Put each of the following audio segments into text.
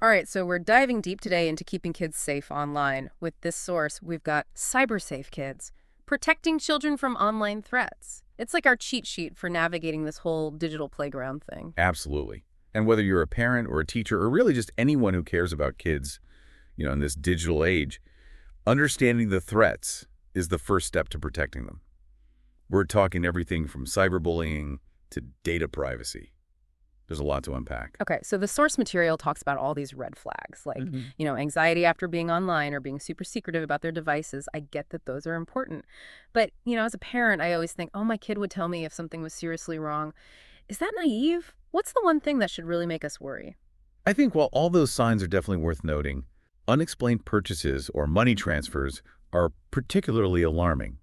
All right, so we're diving deep today into keeping kids safe online. With this source, we've got Cyber Safe Kids, protecting children from online threats. It's like our cheat sheet for navigating this whole digital playground thing. Absolutely. And whether you're a parent or a teacher or really just anyone who cares about kids, in this digital age, understanding the threats is the first step to protecting them. We're talking everything from cyberbullying to data privacy. There's a lot to unpack. Okay, so the source material talks about all these red flags, like, Mhm. anxiety after being online or being super secretive about their devices. I get that those are important. But, as a parent, I always think, oh, my kid would tell me if something was seriously wrong. Is that naive? What's the one thing that should really make us worry? I think while all those signs are definitely worth noting, unexplained purchases or money transfers are particularly alarming.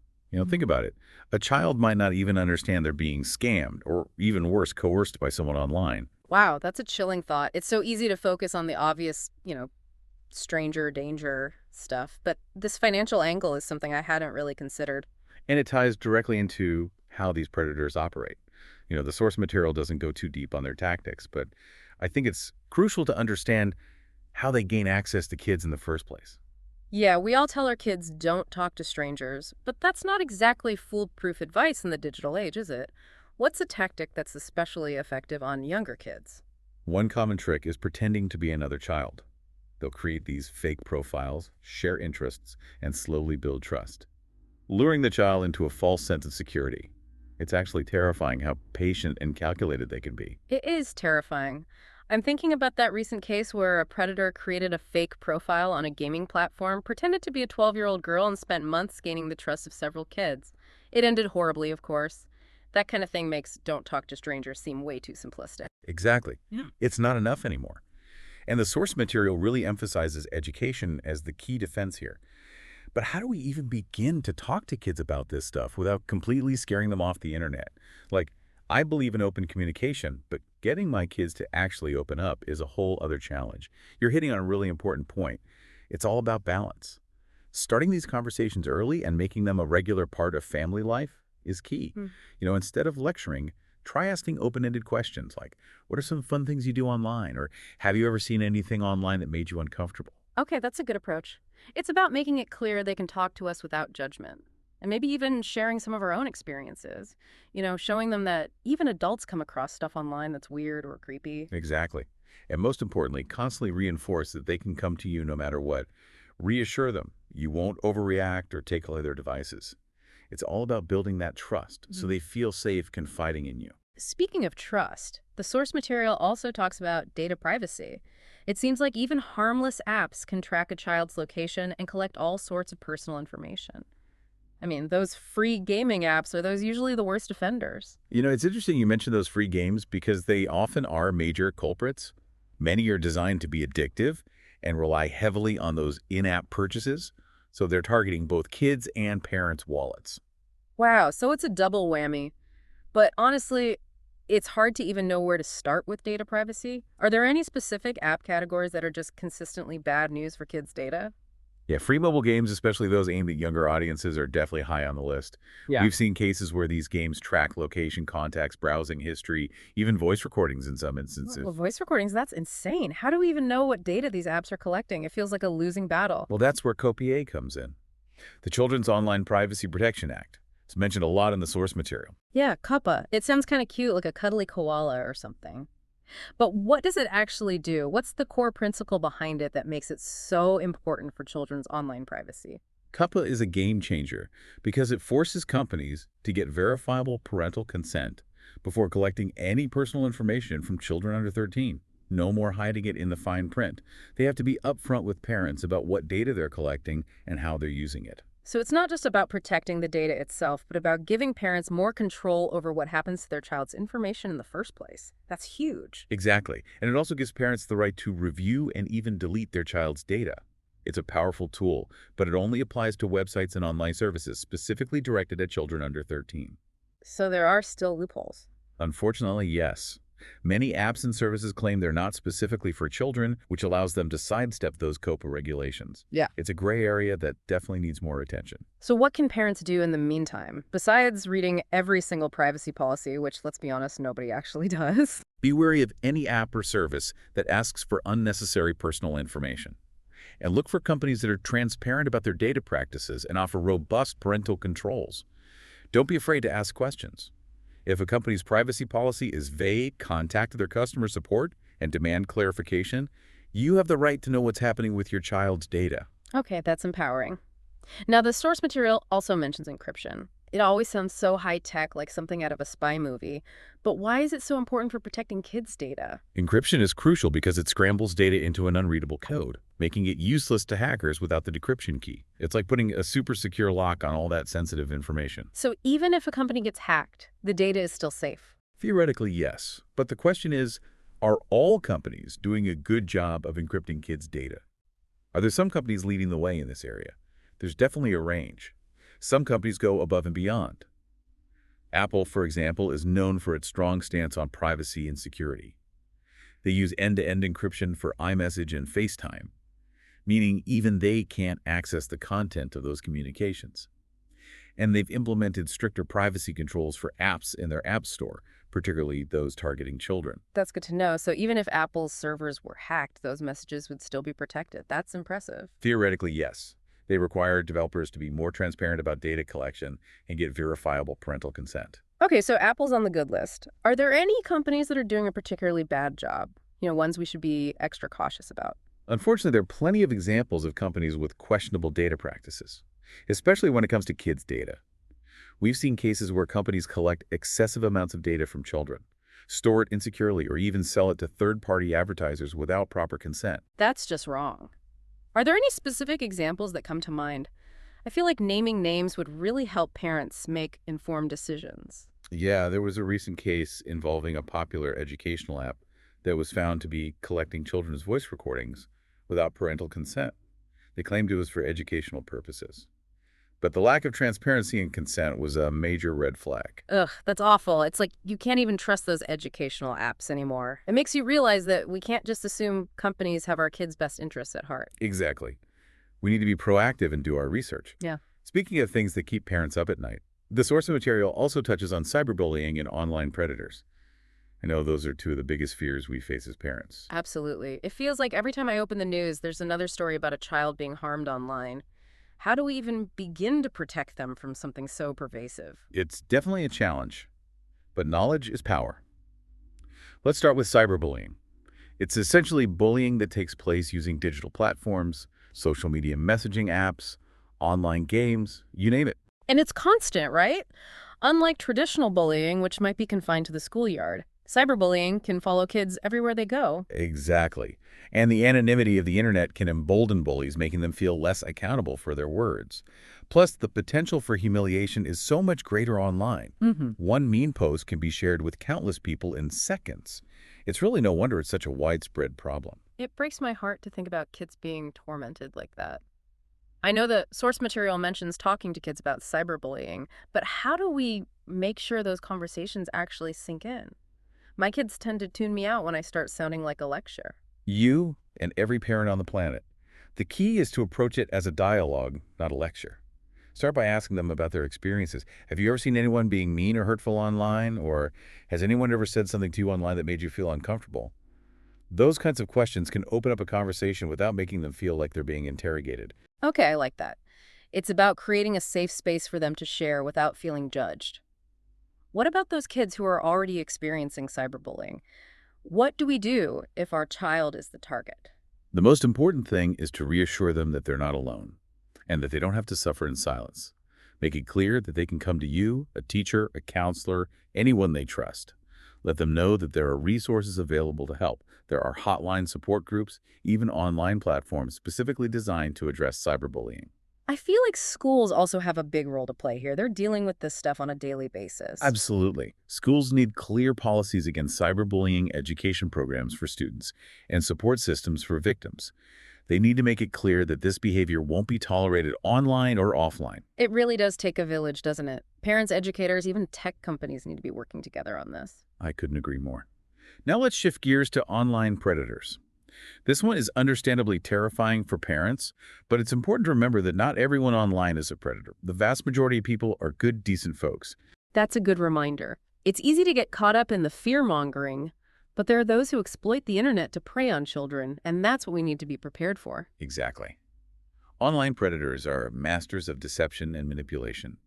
Think about it. A child might not even understand they're being scammed or even worse, coerced by someone online. Wow, that's a chilling thought. It's so easy to focus on the obvious, stranger danger stuff, but this financial angle is something I hadn't really considered. And it ties directly into how these predators operate. The source material doesn't go too deep on their tactics, but I think it's crucial to understand how they gain access to kids in the first place. Yeah, we all tell our kids don't talk to strangers, but that's not exactly foolproof advice in the digital age, is it? What's a tactic that's especially effective on younger kids? One common trick is pretending to be another child. They'll create these fake profiles, share interests, and slowly build trust, luring the child into a false sense of security. It's actually terrifying how patient and calculated they can be. It is terrifying. I'm thinking about that recent case where a predator created a fake profile on a gaming platform, pretended to be a 12-year-old girl, and spent months gaining the trust of several kids. It ended horribly, of course. That kind of thing makes "don't talk to strangers" seem way too simplistic. Exactly. Yeah. It's not enough anymore. And the source material really emphasizes education as the key defense here. But how do we even begin to talk to kids about this stuff without completely scaring them off the internet? Like, I believe in open communication, but getting my kids to actually open up is a whole other challenge. You're hitting on a really important point. It's all about balance. Starting these conversations early and making them a regular part of family life is key. Hmm. Instead of lecturing, try asking open-ended questions like, what are some fun things you do online? Or have you ever seen anything online that made you uncomfortable? Okay, that's a good approach. It's about making it clear they can talk to us without judgment. And maybe even sharing some of our own experiences. Showing them that even adults come across stuff online that's weird or creepy. Exactly. And most importantly, constantly reinforce that they can come to you no matter what. Reassure them you won't overreact or take away their devices. It's all about building that trust so they feel safe confiding in you. Speaking of trust, the source material also talks about data privacy. It seems like even harmless apps can track a child's location and collect all sorts of personal information. I mean, those free gaming apps are those usually the worst offenders. It's interesting you mentioned those free games because they often are major culprits. Many are designed to be addictive and rely heavily on those in-app purchases, so they're targeting both kids' and parents' wallets. Wow, so it's a double whammy. But honestly, it's hard to even know where to start with data privacy. Are there any specific app categories that are just consistently bad news for kids' data? Yeah, free mobile games, especially those aimed at younger audiences, are definitely high on the list. Yeah. We've seen cases where these games track location, contacts, browsing history, even voice recordings in some instances. Well, voice recordings, that's insane. How do we even know what data these apps are collecting? It feels like a losing battle. Well, that's where COPA comes in. The Children's Online Privacy Protection Act. It's mentioned a lot in the source material. Yeah, cuppa. It sounds kind of cute, like a cuddly koala or something. But what does it actually do? What's the core principle behind it that makes it so important for children's online privacy? COPA is a game changer because it forces companies to get verifiable parental consent before collecting any personal information from children under 13. No more hiding it in the fine print. They have to be upfront with parents about what data they're collecting and how they're using it. So it's not just about protecting the data itself, but about giving parents more control over what happens to their child's information in the first place. That's huge. Exactly. And it also gives parents the right to review and even delete their child's data. It's a powerful tool, but it only applies to websites and online services specifically directed at children under 13. So there are still loopholes. Unfortunately, yes. Many apps and services claim they're not specifically for children, which allows them to sidestep those COPPA regulations. Yeah. It's a gray area that definitely needs more attention. So what can parents do in the meantime, besides reading every single privacy policy, which, let's be honest, nobody actually does? Be wary of any app or service that asks for unnecessary personal information. And look for companies that are transparent about their data practices and offer robust parental controls. Don't be afraid to ask questions. If a company's privacy policy is vague, contact their customer support and demand clarification. You have the right to know what's happening with your child's data. Okay, that's empowering. Now, the source material also mentions encryption. It always sounds so high-tech, like something out of a spy movie. But why is it so important for protecting kids' data? Encryption is crucial because it scrambles data into an unreadable code, making it useless to hackers without the decryption key. It's like putting a super secure lock on all that sensitive information. So even if a company gets hacked, the data is still safe. Theoretically, yes. But the question is, are all companies doing a good job of encrypting kids' data? Are there some companies leading the way in this area? There's definitely a range. Some companies go above and beyond. Apple, for example, is known for its strong stance on privacy and security. They use end-to-end encryption for iMessage and FaceTime, meaning even they can't access the content of those communications. And they've implemented stricter privacy controls for apps in their App Store, particularly those targeting children. That's good to know. So even if Apple's servers were hacked, those messages would still be protected. That's impressive. Theoretically, yes. They require developers to be more transparent about data collection and get verifiable parental consent. Okay, so Apple's on the good list. Are there any companies that are doing a particularly bad job? Ones we should be extra cautious about? Unfortunately, there are plenty of examples of companies with questionable data practices, especially when it comes to kids' data. We've seen cases where companies collect excessive amounts of data from children, store it insecurely, or even sell it to third-party advertisers without proper consent. That's just wrong. Are there any specific examples that come to mind? I feel like naming names would really help parents make informed decisions. Yeah, there was a recent case involving a popular educational app that was found to be collecting children's voice recordings without parental consent. They claimed it was for educational purposes. But the lack of transparency and consent was a major red flag. Ugh, that's awful. It's like you can't even trust those educational apps anymore. It makes you realize that we can't just assume companies have our kids' best interests at heart. Exactly. We need to be proactive and do our research. Yeah. Speaking of things that keep parents up at night, the source material also touches on cyberbullying and online predators. I know those are two of the biggest fears we face as parents. Absolutely. It feels like every time I open the news, there's another story about a child being harmed online. How do we even begin to protect them from something so pervasive? It's definitely a challenge, but knowledge is power. Let's start with cyberbullying. It's essentially bullying that takes place using digital platforms, social media messaging apps, online games, you name it. And it's constant, right? Unlike traditional bullying, which might be confined to the schoolyard, cyberbullying can follow kids everywhere they go. Exactly. And the anonymity of the internet can embolden bullies, making them feel less accountable for their words. Plus, the potential for humiliation is so much greater online. One mean post can be shared with countless people in seconds. It's really no wonder it's such a widespread problem. It breaks my heart to think about kids being tormented like that. I know the source material mentions talking to kids about cyberbullying, but how do we make sure those conversations actually sink in? My kids tend to tune me out when I start sounding like a lecture. You and every parent on the planet. The key is to approach it as a dialogue, not a lecture. Start by asking them about their experiences. Have you ever seen anyone being mean or hurtful online? Or has anyone ever said something to you online that made you feel uncomfortable? Those kinds of questions can open up a conversation without making them feel like they're being interrogated. Okay, I like that. It's about creating a safe space for them to share without feeling judged. What about those kids who are already experiencing cyberbullying? What do we do if our child is the target? The most important thing is to reassure them that they're not alone and that they don't have to suffer in silence. Make it clear that they can come to you, a teacher, a counselor, anyone they trust. Let them know that there are resources available to help. There are hotline support groups, even online platforms specifically designed to address cyberbullying. I feel like schools also have a big role to play here. They're dealing with this stuff on a daily basis. Absolutely. Schools need clear policies against cyberbullying education programs for students and support systems for victims. They need to make it clear that this behavior won't be tolerated online or offline. It really does take a village, doesn't it? Parents, educators, even tech companies need to be working together on this. I couldn't agree more. Now let's shift gears to online predators. This one is understandably terrifying for parents, but it's important to remember that not everyone online is a predator. The vast majority of people are good, decent folks. That's a good reminder. It's easy to get caught up in the fear-mongering, but there are those who exploit the internet to prey on children, and that's what we need to be prepared for. Exactly. Online predators are masters of deception and manipulation.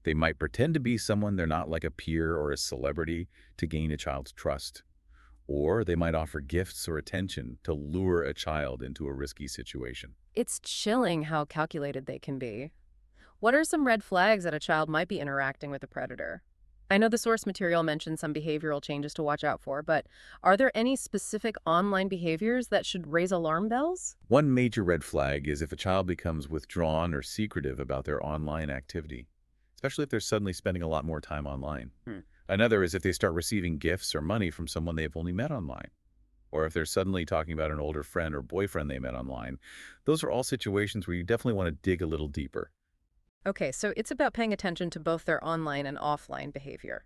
They might pretend to be someone they're not, like a peer or a celebrity, to gain a child's trust. Or they might offer gifts or attention to lure a child into a risky situation. It's chilling how calculated they can be. What are some red flags that a child might be interacting with a predator? I know the source material mentions some behavioral changes to watch out for, but are there any specific online behaviors that should raise alarm bells? One major red flag is if a child becomes withdrawn or secretive about their online activity, especially if they're suddenly spending a lot more time online. Another is if they start receiving gifts or money from someone they've only met online, or if they're suddenly talking about an older friend or boyfriend they met online. Those are all situations where you definitely want to dig a little deeper. Okay, so it's about paying attention to both their online and offline behavior.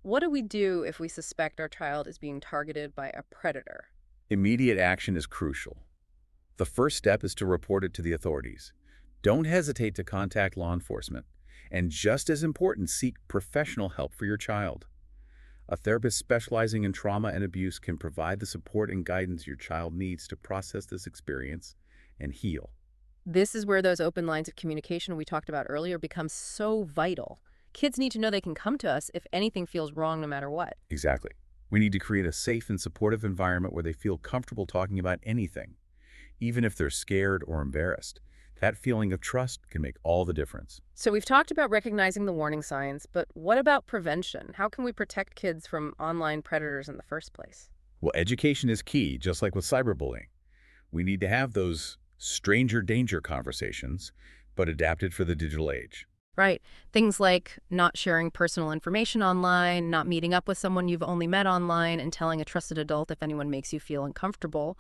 What do we do if we suspect our child is being targeted by a predator? Immediate action is crucial. The first step is to report it to the authorities. Don't hesitate to contact law enforcement. And just as important, seek professional help for your child. A therapist specializing in trauma and abuse can provide the support and guidance your child needs to process this experience and heal. This is where those open lines of communication we talked about earlier become so vital. Kids need to know they can come to us if anything feels wrong, no matter what. Exactly. We need to create a safe and supportive environment where they feel comfortable talking about anything, even if they're scared or embarrassed. That feeling of trust can make all the difference. So we've talked about recognizing the warning signs, but what about prevention? How can we protect kids from online predators in the first place? Well, education is key, just like with cyberbullying. We need to have those stranger danger conversations, but adapted for the digital age. Right. Things like not sharing personal information online, not meeting up with someone you've only met online, and telling a trusted adult if anyone makes you feel uncomfortable.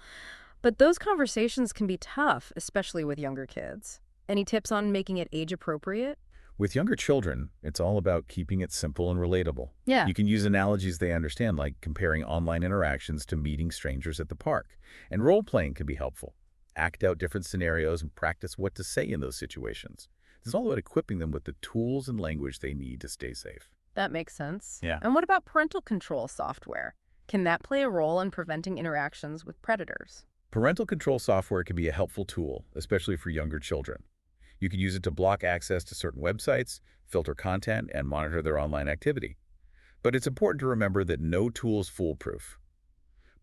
But those conversations can be tough, especially with younger kids. Any tips on making it age appropriate? With younger children, it's all about keeping it simple and relatable. Yeah. You can use analogies they understand, like comparing online interactions to meeting strangers at the park. And role-playing can be helpful. Act out different scenarios and practice what to say in those situations. It's all about equipping them with the tools and language they need to stay safe. That makes sense. Yeah. And what about parental control software? Can that play a role in preventing interactions with predators? Parental control software can be a helpful tool, especially for younger children. You can use it to block access to certain websites, filter content, and monitor their online activity. But it's important to remember that no tool is foolproof.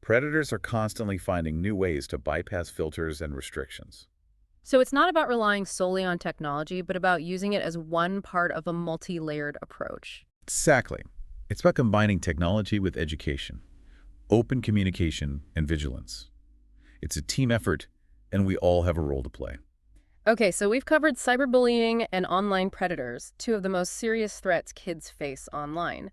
Predators are constantly finding new ways to bypass filters and restrictions. So it's not about relying solely on technology, but about using it as one part of a multi-layered approach. Exactly. It's about combining technology with education, open communication, and vigilance. It's a team effort, and we all have a role to play. Okay, so we've covered cyberbullying and online predators, two of the most serious threats kids face online.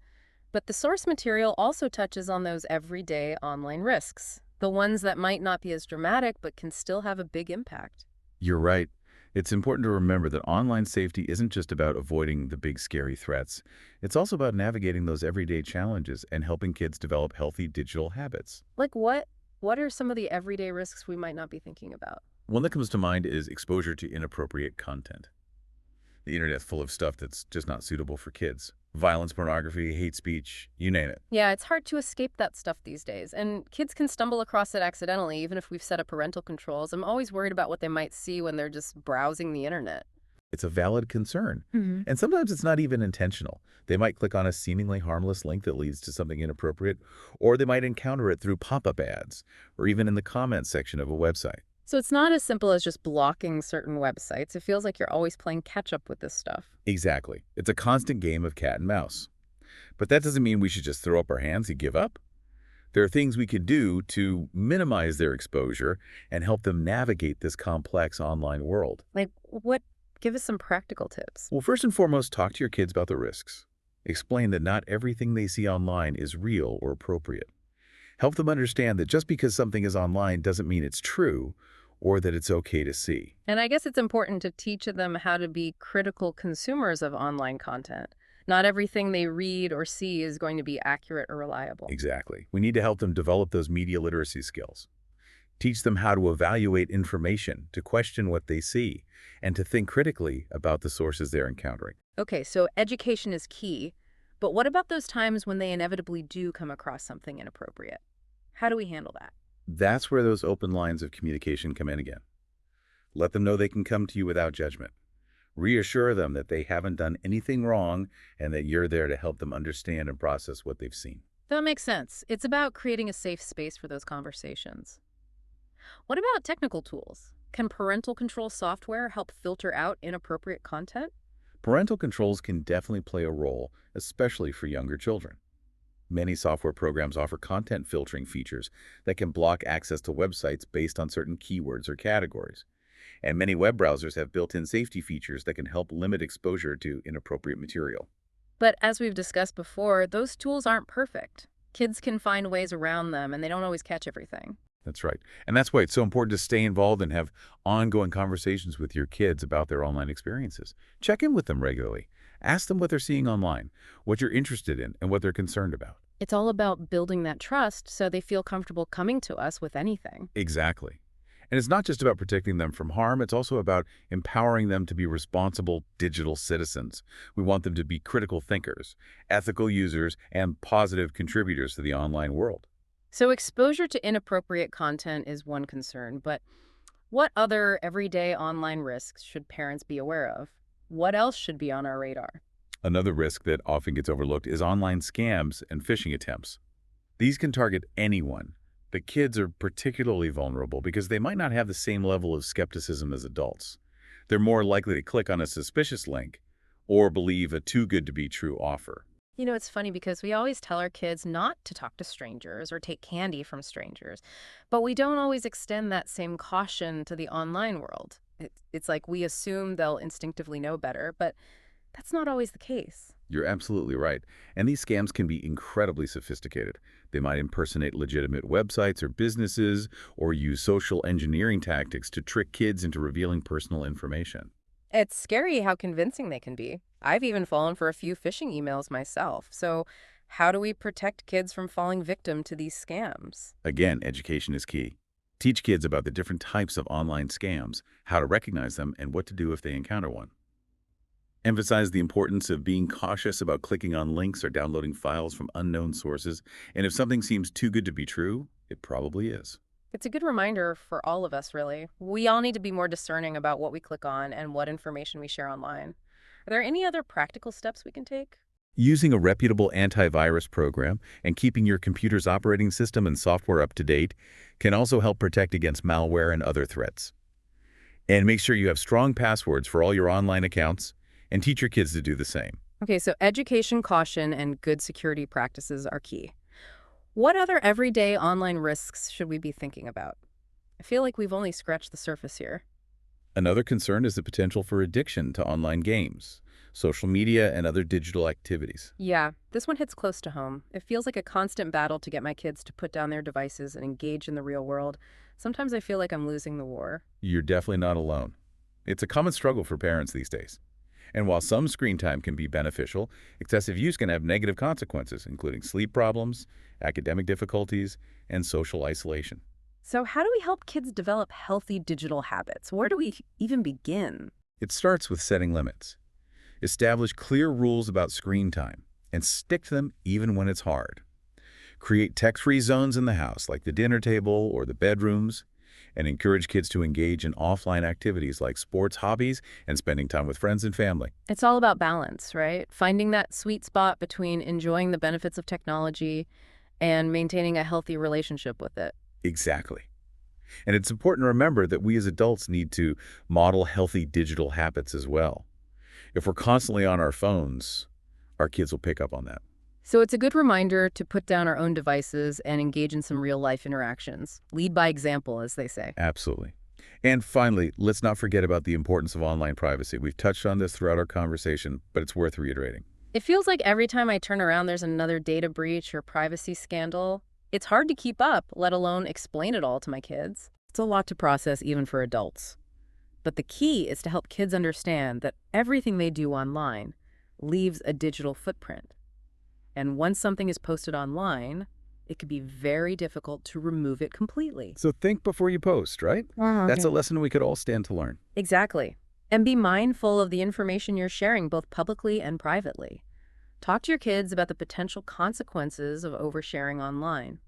But the source material also touches on those everyday online risks, the ones that might not be as dramatic but can still have a big impact. You're right. It's important to remember that online safety isn't just about avoiding the big scary threats. It's also about navigating those everyday challenges and helping kids develop healthy digital habits. Like what? What are some of the everyday risks we might not be thinking about? One that comes to mind is exposure to inappropriate content. The internet's full of stuff that's just not suitable for kids. Violence, pornography, hate speech, you name it. Yeah, it's hard to escape that stuff these days, and kids can stumble across it accidentally, even if we've set up parental controls. I'm always worried about what they might see when they're just browsing the internet. It's a valid concern. Hmm. And sometimes it's not even intentional. They might click on a seemingly harmless link that leads to something inappropriate, or they might encounter it through pop-up ads, or even in the comments section of a website. So it's not as simple as just blocking certain websites. It feels like you're always playing catch-up with this stuff. Exactly. It's a constant game of cat and mouse. But that doesn't mean we should just throw up our hands and give up. There are things we can do to minimize their exposure and help them navigate this complex online world. Like what? Give us some practical tips. Well, first and foremost, talk to your kids about the risks. Explain that not everything they see online is real or appropriate. Help them understand that just because something is online doesn't mean it's true or that it's okay to see. And I guess it's important to teach them how to be critical consumers of online content, Not everything they read or see is going to be accurate or reliable. Exactly. We need to help them develop those media literacy skills. Teach them how to evaluate information, to question what they see, and to think critically about the sources they're encountering. Okay, so education is key, but what about those times when they inevitably do come across something inappropriate? How do we handle that? That's where those open lines of communication come in again. Let them know they can come to you without judgment. Reassure them that they haven't done anything wrong and that you're there to help them understand and process what they've seen. That makes sense. It's about creating a safe space for those conversations. What about technical tools? Can parental control software help filter out inappropriate content? Parental controls can definitely play a role, especially for younger children. Many software programs offer content filtering features that can block access to websites based on certain keywords or categories. And many web browsers have built-in safety features that can help limit exposure to inappropriate material. But as we've discussed before, those tools aren't perfect. Kids can find ways around them, and they don't always catch everything. That's right. And that's why it's so important to stay involved and have ongoing conversations with your kids about their online experiences. Check in with them regularly. Ask them what they're seeing online, what you're interested in, and what they're concerned about. It's all about building that trust so they feel comfortable coming to us with anything. Exactly. And it's not just about protecting them from harm, it's also about empowering them to be responsible digital citizens. We want them to be critical thinkers, ethical users, and positive contributors to the online world. So exposure to inappropriate content is one concern, but what other everyday online risks should parents be aware of? What else should be on our radar? Another risk that often gets overlooked is online scams and phishing attempts. These can target anyone, but kids are particularly vulnerable because they might not have the same level of skepticism as adults. They're more likely to click on a suspicious link or believe a too-good-to-be-true offer. You know, it's funny because we always tell our kids not to talk to strangers or take candy from strangers, but we don't always extend that same caution to the online world. It's like we assume they'll instinctively know better, but that's not always the case. You're absolutely right. And these scams can be incredibly sophisticated. They might impersonate legitimate websites or businesses or use social engineering tactics to trick kids into revealing personal information. It's scary how convincing they can be. I've even fallen for a few phishing emails myself. So, how do we protect kids from falling victim to these scams? Again, education is key. Teach kids about the different types of online scams, how to recognize them, and what to do if they encounter one. Emphasize the importance of being cautious about clicking on links or downloading files from unknown sources, and if something seems too good to be true, it probably is. It's a good reminder for all of us, really. We all need to be more discerning about what we click on and what information we share online. Are there any other practical steps we can take? Using a reputable antivirus program and keeping your computer's operating system and software up to date can also help protect against malware and other threats. And make sure you have strong passwords for all your online accounts and teach your kids to do the same. Okay, so education, caution, and good security practices are key. What other everyday online risks should we be thinking about? I feel like we've only scratched the surface here. Another concern is the potential for addiction to online games, social media, and other digital activities. Yeah, this one hits close to home. It feels like a constant battle to get my kids to put down their devices and engage in the real world. Sometimes I feel like I'm losing the war. You're definitely not alone. It's a common struggle for parents these days. And while some screen time can be beneficial, excessive use can have negative consequences, including sleep problems, academic difficulties, and social isolation. So how do we help kids develop healthy digital habits? Where do we even begin? It starts with setting limits. Establish clear rules about screen time and stick to them even when it's hard. Create tech-free zones in the house, like the dinner table or the bedrooms, and encourage kids to engage in offline activities like sports, hobbies, and spending time with friends and family. It's all about balance, right? Finding that sweet spot between enjoying the benefits of technology and maintaining a healthy relationship with it. Exactly. And it's important to remember that we as adults need to model healthy digital habits as well. If we're constantly on our phones, our kids will pick up on that. So it's a good reminder to put down our own devices and engage in some real-life interactions. Lead by example, as they say. Absolutely. And finally, let's not forget about the importance of online privacy. We've touched on this throughout our conversation, but it's worth reiterating. It feels like every time I turn around, there's another data breach or privacy scandal. It's hard to keep up, let alone explain it all to my kids. It's a lot to process even for adults. But the key is to help kids understand that everything they do online, leaves a digital footprint. And once something is posted online, it could be very difficult to remove it completely. So think before you post, right? That's a Okay. lesson we could all stand to learn. Exactly. And be mindful of the information you're sharing both publicly and privately. Talk to your kids about the potential consequences of oversharing online.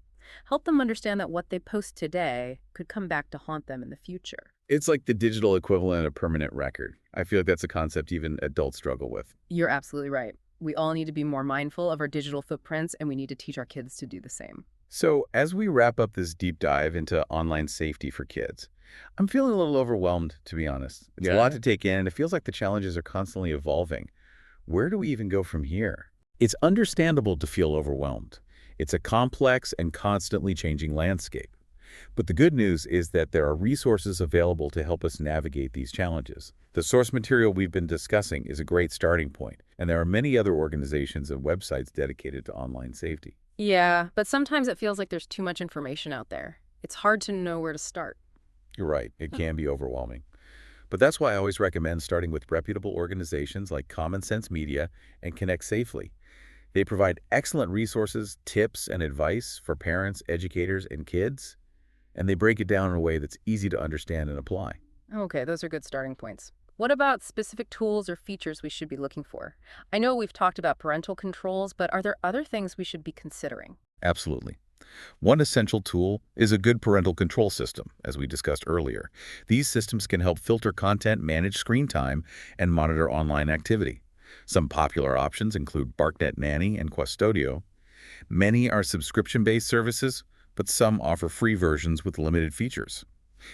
Help them understand that what they post today could come back to haunt them in the future. It's like the digital equivalent of permanent record. I feel like that's a concept even adults struggle with. You're absolutely right. We all need to be more mindful of our digital footprints, and we need to teach our kids to do the same. So, as we wrap up this deep dive into online safety for kids, I'm feeling a little overwhelmed, to be honest. It's a lot Yeah. to take in, and it feels like the challenges are constantly evolving. Where do we even go from here? It's understandable to feel overwhelmed. It's a complex and constantly changing landscape. But the good news is that there are resources available to help us navigate these challenges. The source material we've been discussing is a great starting point, and there are many other organizations and websites dedicated to online safety. Yeah, but sometimes it feels like there's too much information out there. It's hard to know where to start. You're right, it can be overwhelming. But that's why I always recommend starting with reputable organizations like Common Sense Media and Connect Safely. They provide excellent resources, tips, and advice for parents, educators, and kids, and they break it down in a way that's easy to understand and apply. Okay, those are good starting points. What about specific tools or features we should be looking for? I know we've talked about parental controls, but are there other things we should be considering? Absolutely. One essential tool is a good parental control system, as we discussed earlier. These systems can help filter content, manage screen time, and monitor online activity. Some popular options include BarkNet Nanny and Questodio. Many are subscription-based services, but some offer free versions with limited features.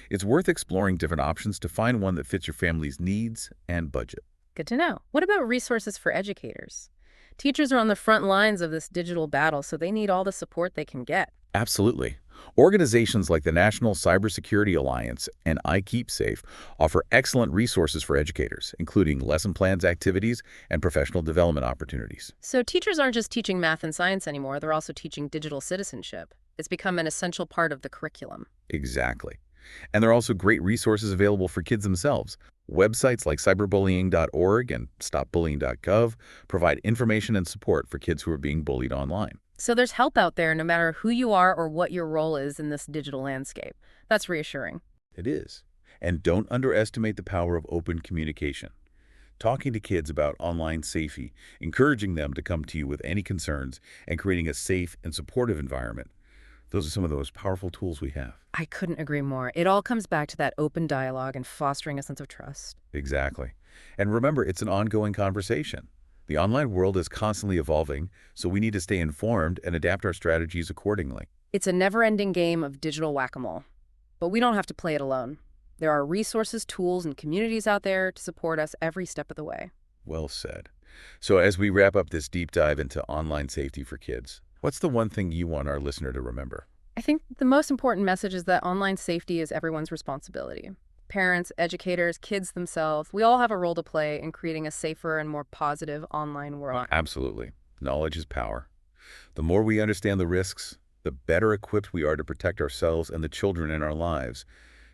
It's worth exploring different options to find one that fits your family's needs and budget. Good to know. What about resources for educators? Teachers are on the front lines of this digital battle, so they need all the support they can get. Absolutely. Organizations like the National Cybersecurity Alliance and iKeepSafe offer excellent resources for educators, including lesson plans, activities, and professional development opportunities. So teachers aren't just teaching math and science anymore, they're also teaching digital citizenship. It's become an essential part of the curriculum. Exactly. And there are also great resources available for kids themselves. Websites like cyberbullying.org and stopbullying.gov provide information and support for kids who are being bullied online. So there's help out there no matter who you are or what your role is in this digital landscape. That's reassuring. It is. And don't underestimate the power of open communication. Talking to kids about online safety, encouraging them to come to you with any concerns, and creating a safe and supportive environment. Those are some of the most powerful tools we have. I couldn't agree more. It all comes back to that open dialogue and fostering a sense of trust. Exactly. And remember, it's an ongoing conversation. The online world is constantly evolving, so we need to stay informed and adapt our strategies accordingly. It's a never-ending game of digital whack-a-mole. But we don't have to play it alone. There are resources, tools, and communities out there to support us every step of the way. Well said. So as we wrap up this deep dive into online safety for kids, what's the one thing you want our listener to remember? I think the most important message is that online safety is everyone's responsibility. Parents, educators, kids themselves, we all have a role to play in creating a safer and more positive online world. Absolutely. Knowledge is power. The more we understand the risks, the better equipped we are to protect ourselves and the children in our lives.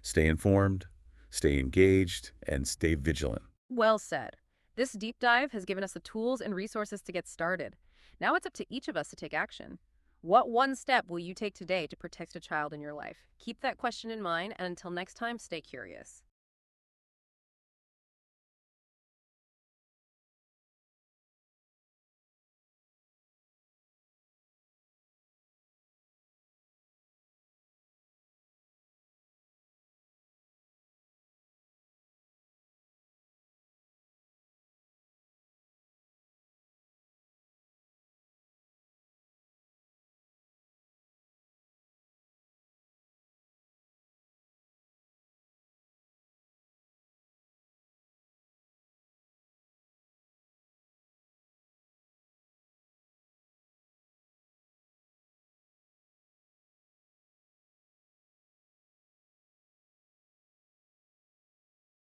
Stay informed, stay engaged, and stay vigilant. Well said. This deep dive has given us the tools and resources to get started. Now it's up to each of us to take action. What one step will you take today to protect a child in your life? Keep that question in mind, and until next time, stay curious.